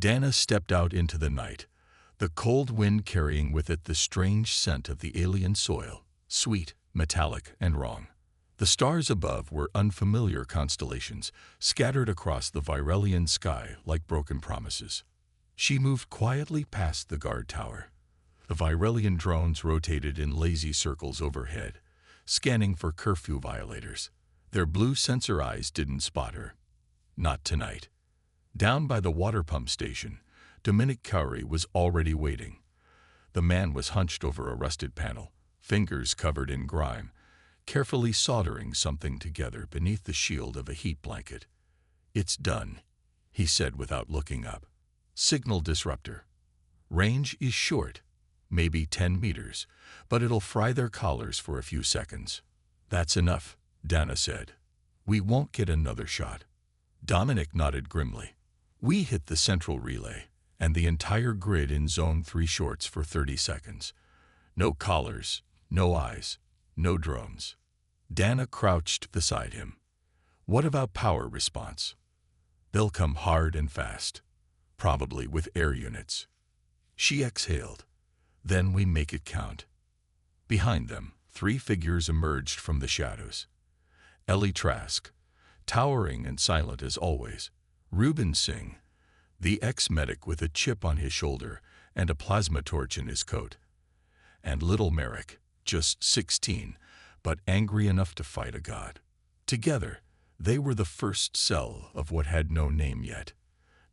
Dana stepped out into the night, the cold wind carrying with it the strange scent of the alien soil, sweet, metallic, and wrong. The stars above were unfamiliar constellations, scattered across the Virelian sky like broken promises. She moved quietly past the guard tower. The Virelian drones rotated in lazy circles overhead, scanning for curfew violators. Their blue sensor eyes didn't spot her. Not tonight. Down by the water pump station, Dominic Cowrie was already waiting. The man was hunched over a rusted panel, fingers covered in grime, carefully soldering something together beneath the shield of a heat blanket. "It's done," he said without looking up. "Signal disruptor. Range is short, maybe 10 meters, but it'll fry their collars for a few seconds." "That's enough," Dana said. "We won't get another shot." Dominic nodded grimly. "We hit the central relay, and the entire grid in Zone 3 shorts for 30 seconds. No collars, no eyes, no drones." Dana crouched beside him. "What about power response?" "They'll come hard and fast, probably with air units." She exhaled. "Then we make it count." Behind them, 3 figures emerged from the shadows. Ellie Trask, towering and silent as always. Reuben Singh, the ex-medic with a chip on his shoulder and a plasma torch in his coat. And little Merrick, just 16, but angry enough to fight a god. Together, they were the first cell of what had no name yet.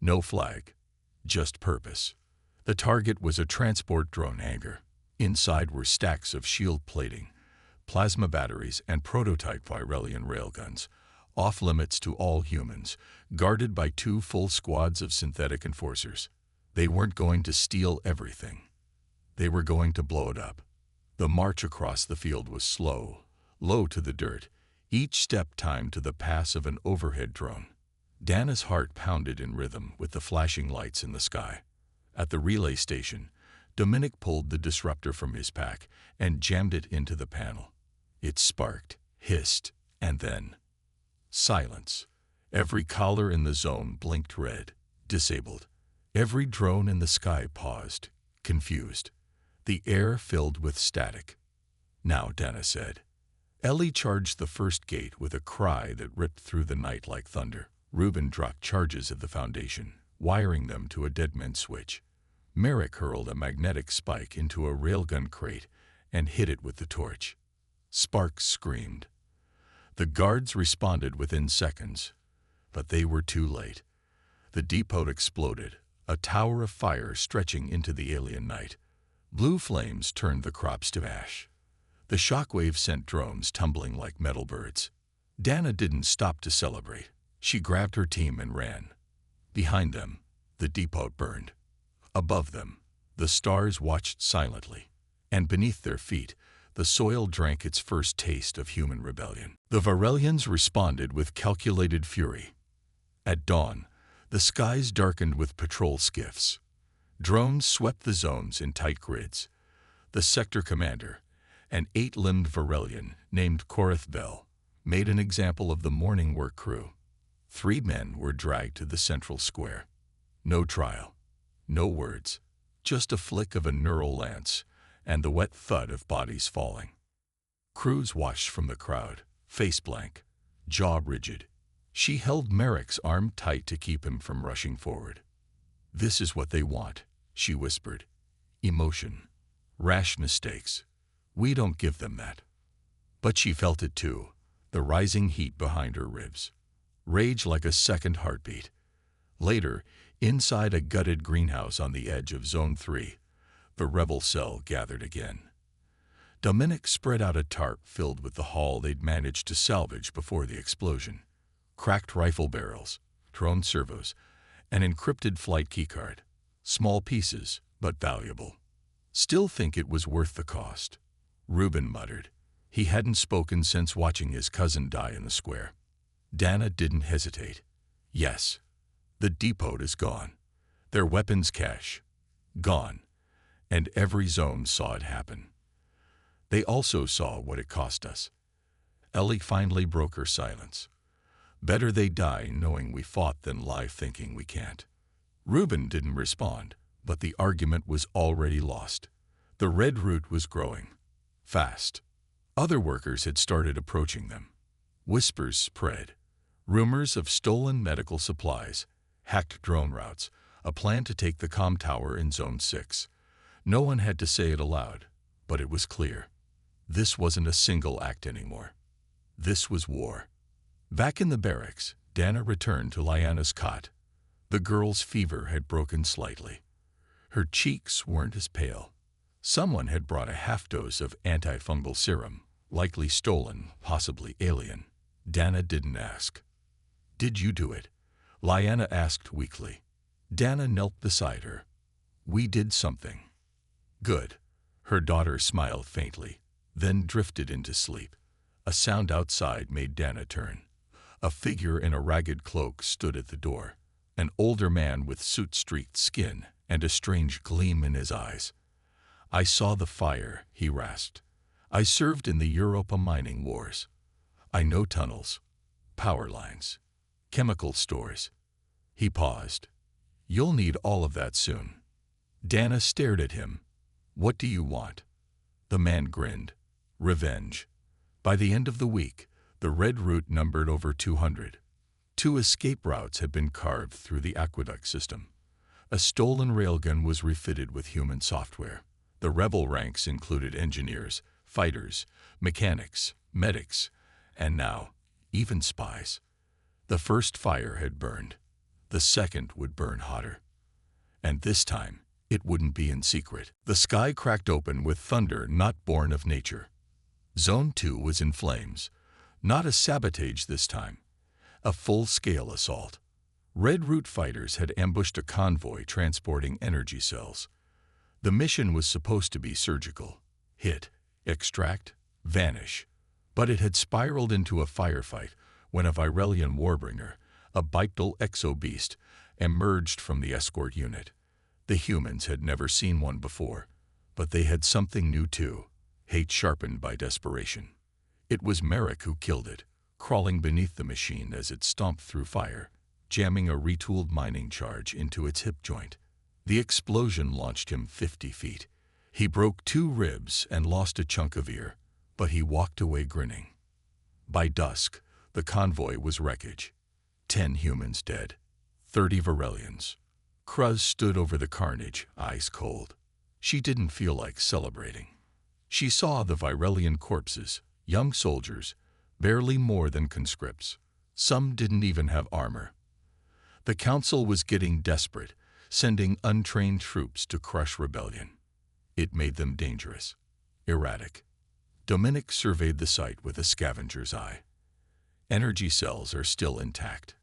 No flag, just purpose. The target was a transport drone hangar. Inside were stacks of shield plating, plasma batteries, and prototype Virelian railguns, off-limits to all humans, guarded by 2 full squads of synthetic enforcers. They weren't going to steal everything. They were going to blow it up. The march across the field was slow, low to the dirt, each step timed to the pass of an overhead drone. Dana's heart pounded in rhythm with the flashing lights in the sky. At the relay station, Dominic pulled the disruptor from his pack and jammed it into the panel. It sparked, hissed, and then silence. Every collar in the zone blinked red, disabled. Every drone in the sky paused, confused. The air filled with static. "Now," Dana said. Ellie charged the first gate with a cry that ripped through the night like thunder. Reuben dropped charges at the foundation, wiring them to a deadman switch. Merrick hurled a magnetic spike into a railgun crate and hit it with the torch. Sparks screamed. The guards responded within seconds, but they were too late. The depot exploded, a tower of fire stretching into the alien night. Blue flames turned the crops to ash. The shockwave sent drones tumbling like metal birds. Dana didn't stop to celebrate. She grabbed her team and ran. Behind them, the depot burned. Above them, the stars watched silently. And beneath their feet, the soil drank its first taste of human rebellion. The Virelians responded with calculated fury. At dawn, the skies darkened with patrol skiffs. Drones swept the zones in tight grids. The sector commander, an 8-limbed Virelian named Korath Bell, made an example of the morning work crew. 3 men were dragged to the central square. No trial, no words, just a flick of a neural lance and the wet thud of bodies falling. Cruz watched from the crowd, face blank, jaw rigid. She held Merrick's arm tight to keep him from rushing forward. "This is what they want," she whispered. "Emotion. Rash mistakes. We don't give them that." But she felt it too, the rising heat behind her ribs. Rage like a second heartbeat. Later, inside a gutted greenhouse on the edge of Zone 3, the rebel cell gathered again. Dominic spread out a tarp filled with the haul they'd managed to salvage before the explosion. Cracked rifle barrels, drone servos, an encrypted flight keycard. Small pieces, but valuable. "Still think it was worth the cost," Reuben muttered. He hadn't spoken since watching his cousin die in the square. Dana didn't hesitate. "Yes. The depot is gone. Their weapons cache. Gone. And every zone saw it happen. They also saw what it cost us." Ellie finally broke her silence. "Better they die knowing we fought than lie thinking we can't." Reuben didn't respond, but the argument was already lost. The red root was growing. Fast. Other workers had started approaching them. Whispers spread. Rumors of stolen medical supplies, hacked drone routes, a plan to take the comm tower in Zone 6. No one had to say it aloud, but it was clear. This wasn't a single act anymore. This was war. Back in the barracks, Dana returned to Lyanna's cot. The girl's fever had broken slightly. Her cheeks weren't as pale. Someone had brought a half-dose of antifungal serum, likely stolen, possibly alien. Dana didn't ask. "Did you do it?" Lyanna asked weakly. Dana knelt beside her. "We did something." "Good." Her daughter smiled faintly, then drifted into sleep. A sound outside made Dana turn. A figure in a ragged cloak stood at the door, an older man with soot-streaked skin and a strange gleam in his eyes. "I saw the fire," he rasped. "I served in the Europa mining wars. I know tunnels, power lines, chemical stores." He paused. "You'll need all of that soon." Dana stared at him. "What do you want?" The man grinned. "Revenge." By the end of the week, the red route numbered over 200. 2 escape routes had been carved through the aqueduct system. A stolen railgun was refitted with human software. The rebel ranks included engineers, fighters, mechanics, medics, and now, even spies. The first fire had burned. The second would burn hotter. And this time, it wouldn't be in secret. The sky cracked open with thunder not born of nature. Zone 2 was in flames. Not a sabotage this time. A full-scale assault. Red Route fighters had ambushed a convoy transporting energy cells. The mission was supposed to be surgical. Hit, extract, vanish. But it had spiraled into a firefight when a Virelian warbringer, a bipedal exo-beast, emerged from the escort unit. The humans had never seen one before, but they had something new too, hate sharpened by desperation. It was Merrick who killed it, crawling beneath the machine as it stomped through fire, jamming a retooled mining charge into its hip joint. The explosion launched him 50 feet. He broke 2 ribs and lost a chunk of ear, but he walked away grinning. By dusk, the convoy was wreckage. 10 humans dead, 30 Virelians. Cruz stood over the carnage, eyes cold. She didn't feel like celebrating. She saw the Virelian corpses, young soldiers, barely more than conscripts. Some didn't even have armor. The council was getting desperate, sending untrained troops to crush rebellion. It made them dangerous, erratic. Dominic surveyed the site with a scavenger's eye. Energy cells are still intact,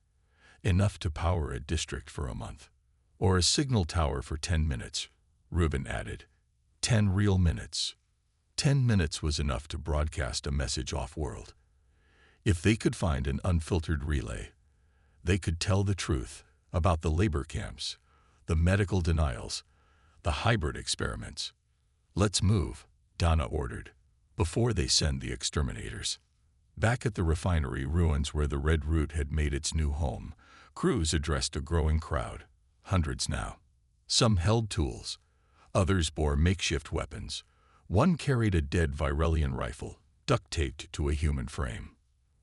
enough to power a district for a month. Or a signal tower for 10 minutes, Reuben added. 10 real minutes. 10 minutes was enough to broadcast a message off-world. If they could find an unfiltered relay, they could tell the truth about the labor camps, the medical denials, the hybrid experiments. "Let's move," Dana ordered, "before they send the exterminators." Back at the refinery ruins where the Red Route had made its new home, Cruz addressed a growing crowd, hundreds now. Some held tools, others bore makeshift weapons. One carried a dead Virelian rifle, duct-taped to a human frame.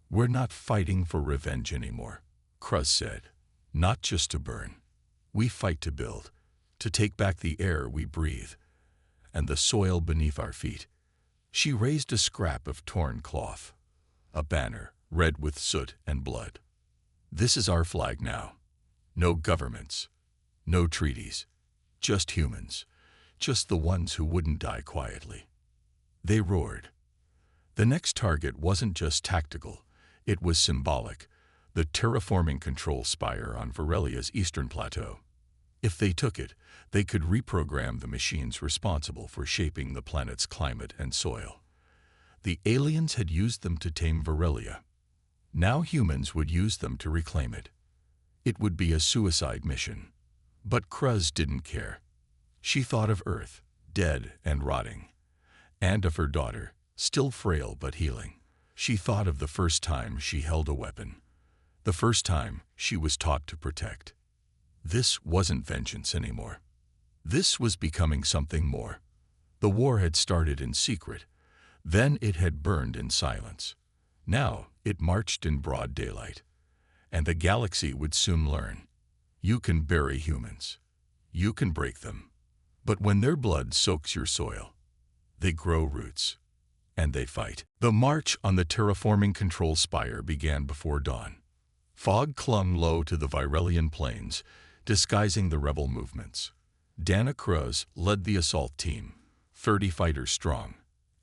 "We're not fighting for revenge anymore," Cruz said. "Not just to burn. We fight to build, to take back the air we breathe, and the soil beneath our feet." She raised a scrap of torn cloth, a banner red with soot and blood. "This is our flag now. No governments, no treaties, just humans, just the ones who wouldn't die quietly." They roared. The next target wasn't just tactical, it was symbolic, the terraforming control spire on Virelia's eastern plateau. If they took it, they could reprogram the machines responsible for shaping the planet's climate and soil. The aliens had used them to tame Virelia. Now humans would use them to reclaim it. It would be a suicide mission. But Cruz didn't care. She thought of Earth, dead and rotting, and of her daughter, still frail but healing. She thought of the first time she held a weapon, the first time she was taught to protect. This wasn't vengeance anymore. This was becoming something more. The war had started in secret. Then it had burned in silence. Now it marched in broad daylight. And the galaxy would soon learn. You can bury humans. You can break them. But when their blood soaks your soil, they grow roots. And they fight. The march on the terraforming control spire began before dawn. Fog clung low to the Virelian plains, disguising the rebel movements. Dana Cruz led the assault team, 30 fighters strong,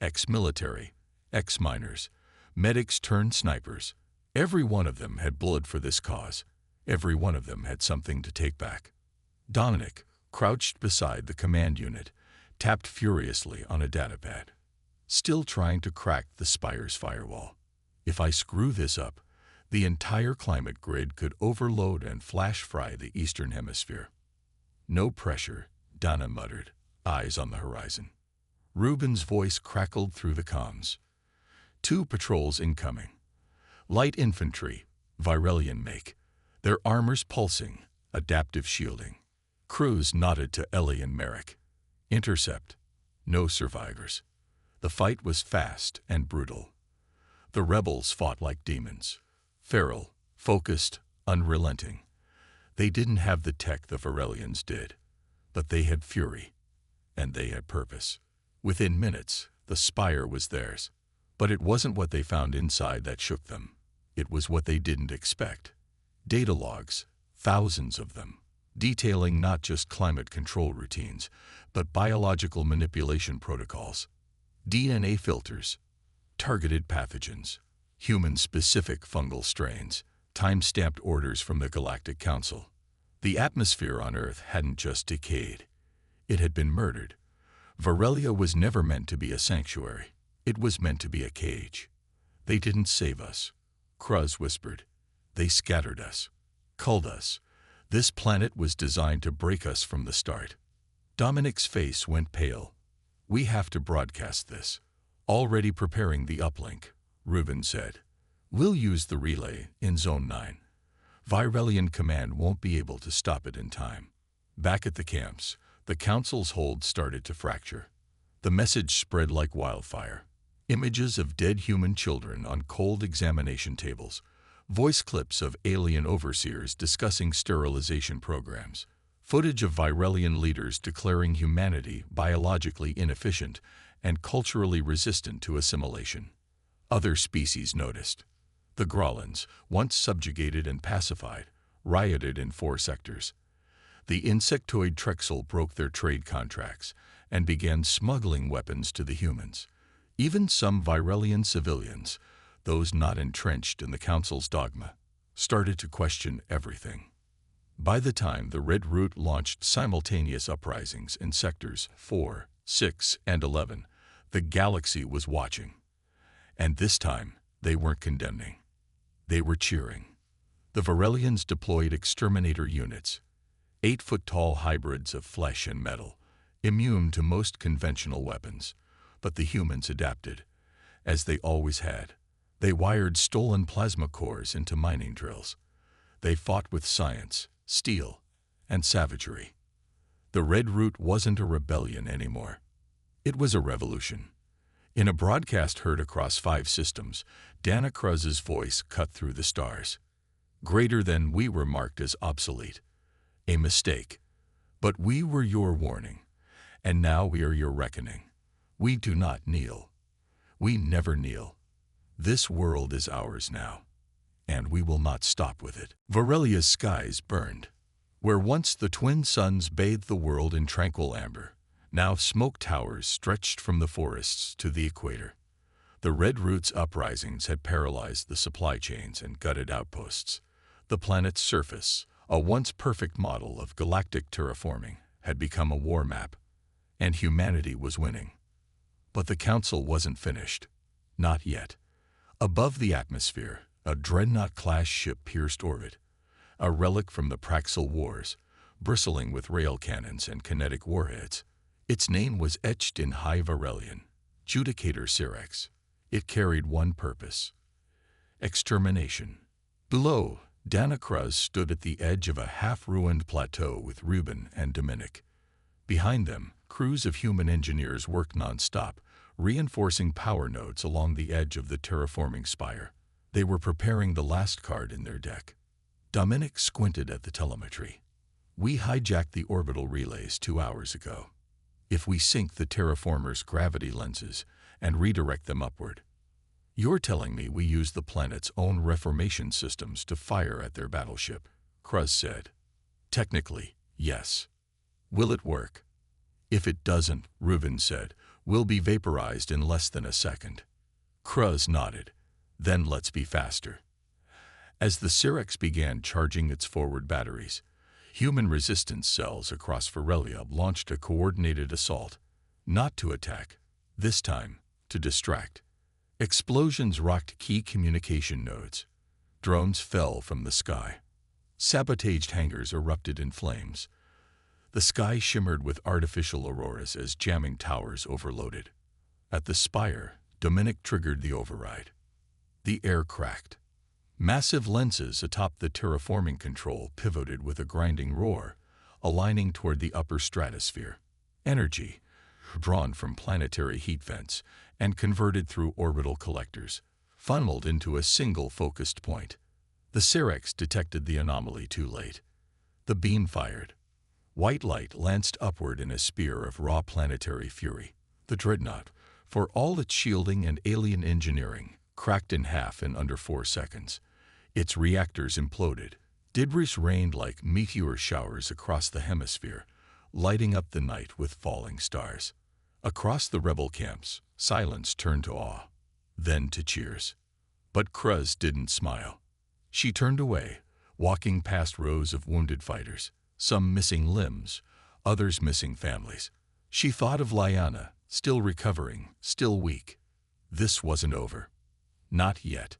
ex-military, ex-miners, medics turned snipers. Every one of them had blood for this cause. Every one of them had something to take back. Dominic, crouched beside the command unit, tapped furiously on a datapad, still trying to crack the spire's firewall. If I screw this up, the entire climate grid could overload and flash fry the eastern hemisphere. No pressure, Dana muttered, eyes on the horizon. Ruben's voice crackled through the comms. 2 patrols incoming. Light infantry, Virelian make. Their armors pulsing, adaptive shielding. Cruz nodded to Ellie and Merrick. Intercept. No survivors. The fight was fast and brutal. The rebels fought like demons. Feral, focused, unrelenting. They didn't have the tech the Virelians did, but they had fury, and they had purpose. Within minutes, the spire was theirs. But it wasn't what they found inside that shook them. It was what they didn't expect. Data logs, thousands of them, detailing not just climate control routines, but biological manipulation protocols, DNA filters, targeted pathogens, human-specific fungal strains, time-stamped orders from the Galactic Council. The atmosphere on Earth hadn't just decayed. It had been murdered. Virelia was never meant to be a sanctuary. It was meant to be a cage. They didn't save us, Cruz whispered. They scattered us, culled us. This planet was designed to break us from the start. Dominic's face went pale. We have to broadcast this. Already preparing the uplink, Ruben said. We'll use the relay in Zone 9. Virelian Command won't be able to stop it in time. Back at the camps, the Council's hold started to fracture. The message spread like wildfire. Images of dead human children on cold examination tables, voice clips of alien overseers discussing sterilization programs, footage of Virelian leaders declaring humanity biologically inefficient and culturally resistant to assimilation. Other species noticed. The Grolans, once subjugated and pacified, rioted in 4 sectors. The insectoid Trexel broke their trade contracts and began smuggling weapons to the humans. Even some Virelian civilians, those not entrenched in the Council's dogma, started to question everything. By the time the Red Root launched simultaneous uprisings in sectors 4, 6, and 11, the galaxy was watching. And this time, they weren't condemning. They were cheering. The Virelians deployed exterminator units, 8-foot-tall hybrids of flesh and metal, immune to most conventional weapons. But the humans adapted, as they always had. They wired stolen plasma cores into mining drills. They fought with science, steel, and savagery. The Red Root wasn't a rebellion anymore. It was a revolution. In a broadcast heard across 5 systems, Dana Cruz's voice cut through the stars. Greater than we were marked as obsolete. A mistake. But we were your warning, and now we are your reckoning. We do not kneel. We never kneel. This world is ours now, and we will not stop with it. Virelia's skies burned. Where once the twin suns bathed the world in tranquil amber, now smoke towers stretched from the forests to the equator. The Red Root's uprisings had paralyzed the supply chains and gutted outposts. The planet's surface, a once perfect model of galactic terraforming, had become a war map, and humanity was winning. But the Council wasn't finished. Not yet. Above the atmosphere, a dreadnought-class ship pierced orbit, a relic from the Praxil Wars, bristling with rail cannons and kinetic warheads. Its name was etched in High Virelian, Judicator Syrax. It carried one purpose: extermination. Below, Danacruz stood at the edge of a half-ruined plateau with Reuben and Dominic. Behind them, crews of human engineers worked non-stop, reinforcing power nodes along the edge of the terraforming spire. They were preparing the last card in their deck. Dominic squinted at the telemetry. "We hijacked the orbital relays 2 hours ago. If we sync the terraformers' gravity lenses and redirect them upward, you're telling me we use the planet's own reformation systems to fire at their battleship," Cruz said. "Technically, yes. Will it work?" "If it doesn't," Reuben said, "we'll be vaporized in less than a second." Cruz nodded. "Then let's be faster." As the Syrinx began charging its forward batteries, human resistance cells across Varelia launched a coordinated assault, not to attack, this time to distract. Explosions rocked key communication nodes. Drones fell from the sky. Sabotaged hangars erupted in flames. The sky shimmered with artificial auroras as jamming towers overloaded. At the spire, Dominic triggered the override. The air cracked. Massive lenses atop the terraforming control pivoted with a grinding roar, aligning toward the upper stratosphere. Energy, drawn from planetary heat vents and converted through orbital collectors, funneled into a single focused point. The Syrinx detected the anomaly too late. The beam fired. White light lanced upward in a spear of raw planetary fury. The dreadnought, for all its shielding and alien engineering, cracked in half in under 4 seconds. Its reactors imploded. Debris rained like meteor showers across the hemisphere, lighting up the night with falling stars. Across the rebel camps, silence turned to awe, then to cheers. But Cruz didn't smile. She turned away, walking past rows of wounded fighters, some missing limbs, others missing families. She thought of Lyanna, still recovering, still weak. This wasn't over. Not yet.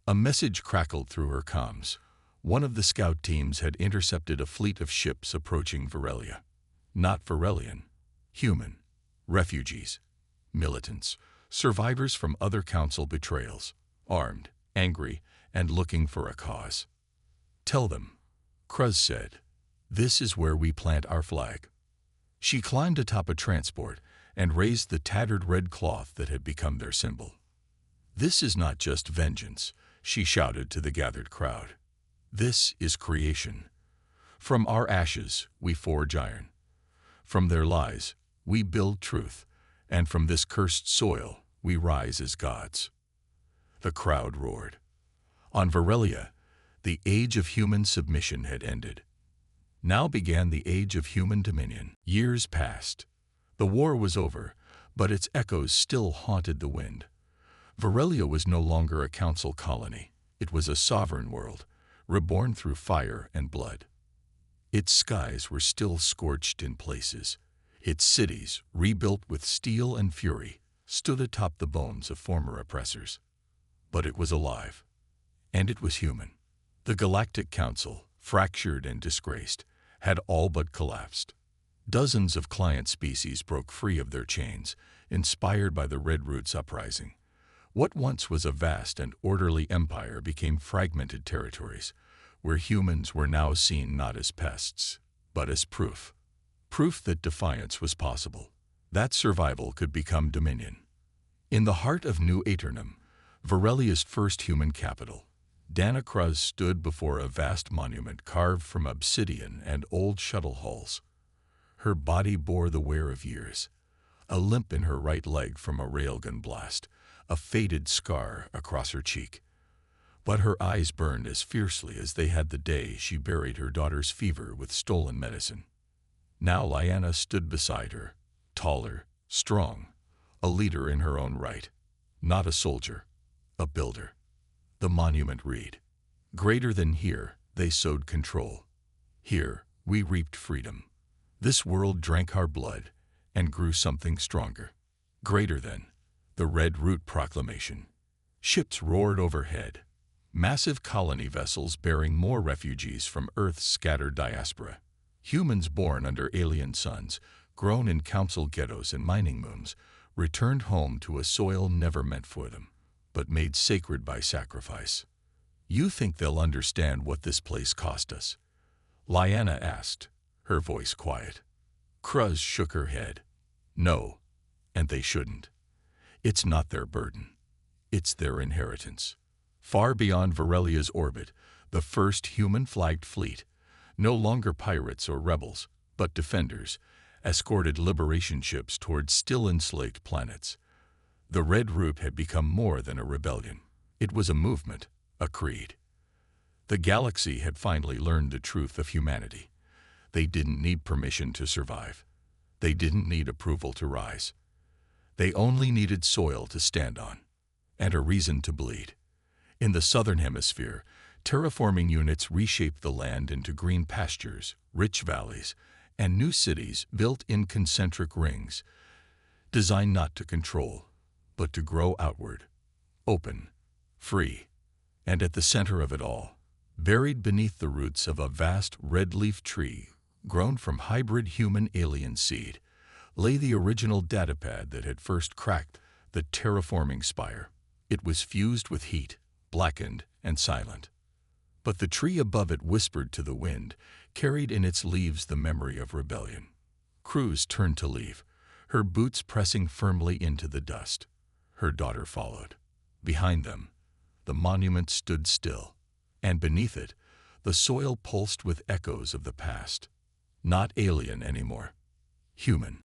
A message crackled through her comms. One of the scout teams had intercepted a fleet of ships approaching Varelia. Not Varelian. Human. Refugees. Militants. Survivors from other council betrayals. Armed, angry, and looking for a cause. "Tell them," Cruz said. "This is where we plant our flag." She climbed atop a transport and raised the tattered red cloth that had become their symbol. "This is not just vengeance," she shouted to the gathered crowd. "This is creation. From our ashes, we forge iron. From their lies, we build truth. And from this cursed soil, we rise as gods." The crowd roared. On Varelia, the age of human submission had ended. Now began the age of human dominion. Years passed. The war was over, but its echoes still haunted the wind. Varelia was no longer a council colony. It was a sovereign world, reborn through fire and blood. Its skies were still scorched in places. Its cities, rebuilt with steel and fury, stood atop the bones of former oppressors. But it was alive. And it was human. The Galactic Council, fractured and disgraced, had all but collapsed. Dozens of client species broke free of their chains, inspired by the Red Roots uprising. What once was a vast and orderly empire became fragmented territories, where humans were now seen not as pests, but as proof. Proof that defiance was possible, that survival could become dominion. In the heart of New Aeternum, Varelia's first human capital, Danacruz stood before a vast monument carved from obsidian and old shuttle hulls. Her body bore the wear of years, a limp in her right leg from a railgun blast, a faded scar across her cheek. But her eyes burned as fiercely as they had the day she buried her daughter's fever with stolen medicine. Now Lyanna stood beside her, taller, strong, a leader in her own right. Not a soldier, a builder. The monument read, "Greater than here, they sowed control. Here, we reaped freedom. This world drank our blood and grew something stronger. Greater than." The Red Root Proclamation. Ships roared overhead. Massive colony vessels bearing more refugees from Earth's scattered diaspora. Humans born under alien suns, grown in council ghettos and mining moons, returned home to a soil never meant for them, but made sacred by sacrifice. "You think they'll understand what this place cost us?" Lyanna asked, her voice quiet. Cruz shook her head. "No, and they shouldn't. It's not their burden. It's their inheritance." Far beyond Varelia's orbit, the first human-flagged fleet, no longer pirates or rebels, but defenders, escorted liberation ships toward still enslaved planets. The Red Root had become more than a rebellion. It was a movement, a creed. The galaxy had finally learned the truth of humanity. They didn't need permission to survive. They didn't need approval to rise. They only needed soil to stand on, and a reason to bleed. In the southern hemisphere, terraforming units reshaped the land into green pastures, rich valleys, and new cities built in concentric rings, designed not to control, but to grow outward, open, free. And at the center of it all, buried beneath the roots of a vast red-leaf tree grown from hybrid human-alien seed, lay the original datapad that had first cracked the terraforming spire. It was fused with heat, blackened and silent. But the tree above it whispered to the wind, carried in its leaves the memory of rebellion. Cruz turned to leave, her boots pressing firmly into the dust. Her daughter followed. Behind them, the monument stood still, and beneath it, the soil pulsed with echoes of the past. Not alien anymore. Human.